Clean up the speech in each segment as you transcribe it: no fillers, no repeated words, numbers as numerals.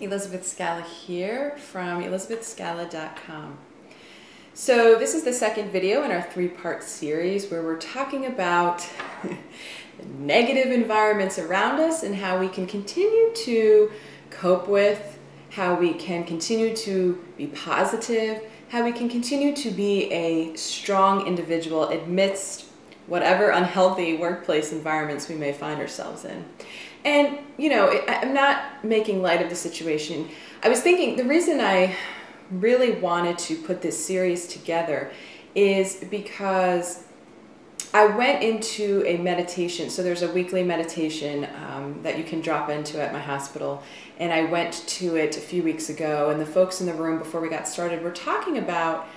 Elizabeth Scala here from elizabethscala.com. So this is the second video in our three-part series where we're talking about the negative environments around us and how we can continue to cope with, how we can continue to be positive, how we can continue to be a strong individual amidst whatever unhealthy workplace environments we may find ourselves in. And, you know, I'm not making light of the situation. I was thinking the reason I really wanted to put this series together is because I went into a meditation. So there's a weekly meditation that you can drop into at my hospital. And I went to it a few weeks ago, and the folks in the room before we got started were talking about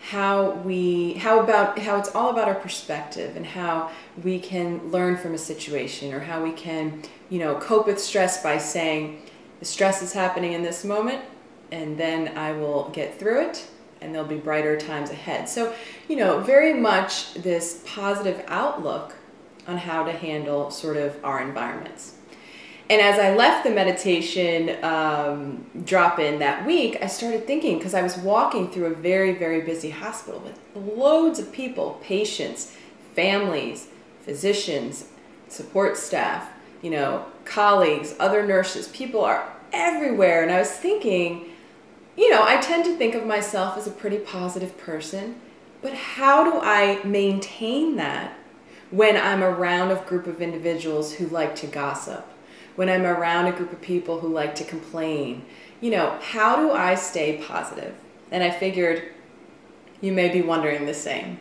how it's all about our perspective and how we can learn from a situation, or how we can, you know, cope with stress by saying the stress is happening in this moment and then I will get through it and there'll be brighter times ahead. So, you know, very much this positive outlook on how to handle sort of our environments. And as I left the meditation drop-in that week, I started thinking, because I was walking through a very, very busy hospital with loads of people, patients, families, physicians, support staff, you know, colleagues, other nurses. People are everywhere. And I was thinking, you know, I tend to think of myself as a pretty positive person, but how do I maintain that when I'm around a group of individuals who like to gossip? When I'm around a group of people who like to complain, you know, how do I stay positive? And I figured you may be wondering the same.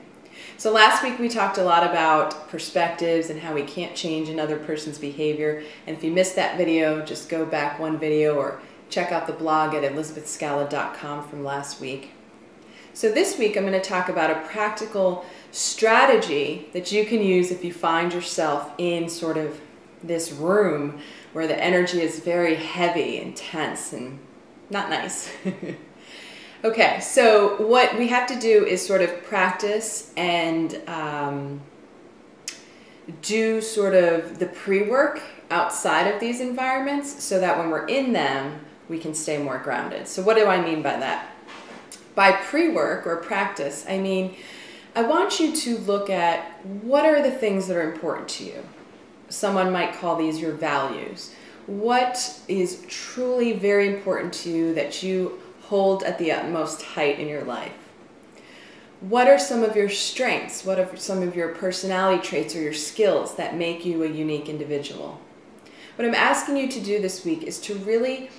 So last week we talked a lot about perspectives and how we can't change another person's behavior. And if you missed that video, just go back one video or check out the blog at elizabethscala.com from last week. So this week I'm going to talk about a practical strategy that you can use if you find yourself in sort of this room where the energy is very heavy and tense and not nice. Okay, so what we have to do is sort of practice and do sort of the pre-work outside of these environments so that when we're in them, we can stay more grounded. So what do I mean by that? By pre-work or practice, I mean, I want you to look at what are the things that are important to you. Someone might call these your values. What is truly very important to you that you hold at the utmost height in your life? What are some of your strengths? What are some of your personality traits or your skills that make you a unique individual? What I'm asking you to do this week is to really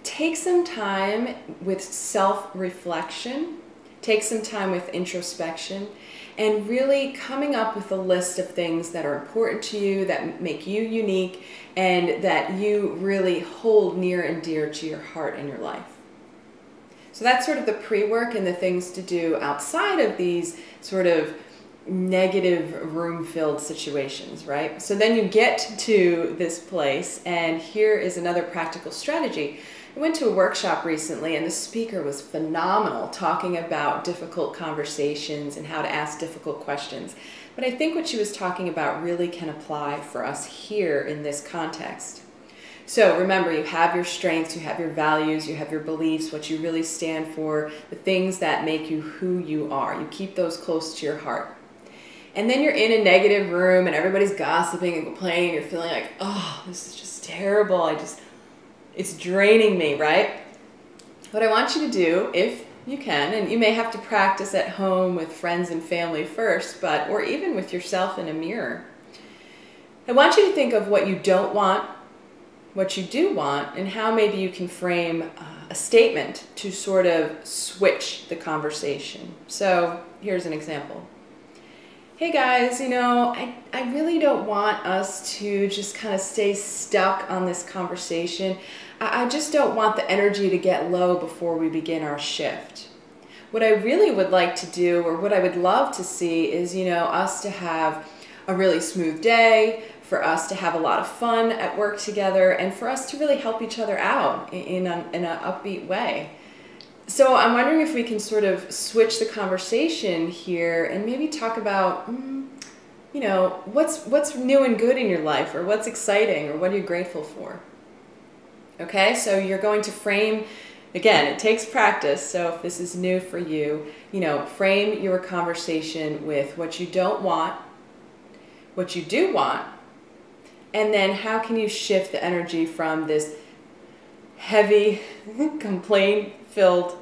take some time with self-reflection, take some time with introspection, and really coming up with a list of things that are important to you, that make you unique, and that you really hold near and dear to your heart and your life. So that's sort of the pre-work and the things to do outside of these sort of negative room-filled situations, right? So then you get to this place, and here is another practical strategy. I went to a workshop recently and the speaker was phenomenal, talking about difficult conversations and how to ask difficult questions. But I think what she was talking about really can apply for us here in this context. So remember, you have your strengths, you have your values, you have your beliefs, what you really stand for, the things that make you who you are. You keep those close to your heart. And then you're in a negative room and everybody's gossiping and complaining. You're feeling like, oh, this is just terrible. It's draining me, right? What I want you to do, if you can, and you may have to practice at home with friends and family first, or even with yourself in a mirror. I want you to think of what you don't want, what you do want, and how maybe you can frame a statement to sort of switch the conversation. So here's an example. Hey guys, you know, I really don't want us to just kind of stay stuck on this conversation. I just don't want the energy to get low before we begin our shift. What I really would like to do, or what I would love to see, is, you know, us to have a really smooth day, for us to have a lot of fun at work together, and for us to really help each other out in an upbeat way. So I'm wondering if we can sort of switch the conversation here and maybe talk about, you know, what's new and good in your life, or what's exciting, or what are you grateful for? Okay, so you're going to frame, again, it takes practice, so if this is new for you, frame your conversation with what you don't want, what you do want, and then how can you shift the energy from this heavy, complaint-filled,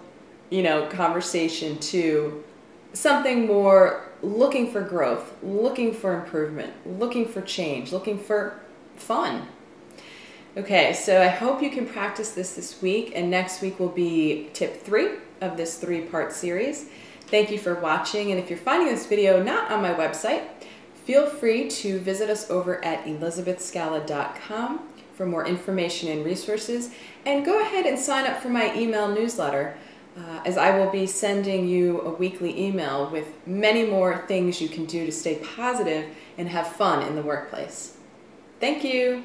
conversation to something more looking for growth, looking for improvement, looking for change, looking for fun. Okay, so I hope you can practice this week, and next week will be tip 3 of this 3-part series. Thank you for watching, and if you're finding this video not on my website, feel free to visit us over at elizabethscala.com for more information and resources, and go ahead and sign up for my email newsletter, as I will be sending you a weekly email with many more things you can do to stay positive and have fun in the workplace. Thank you.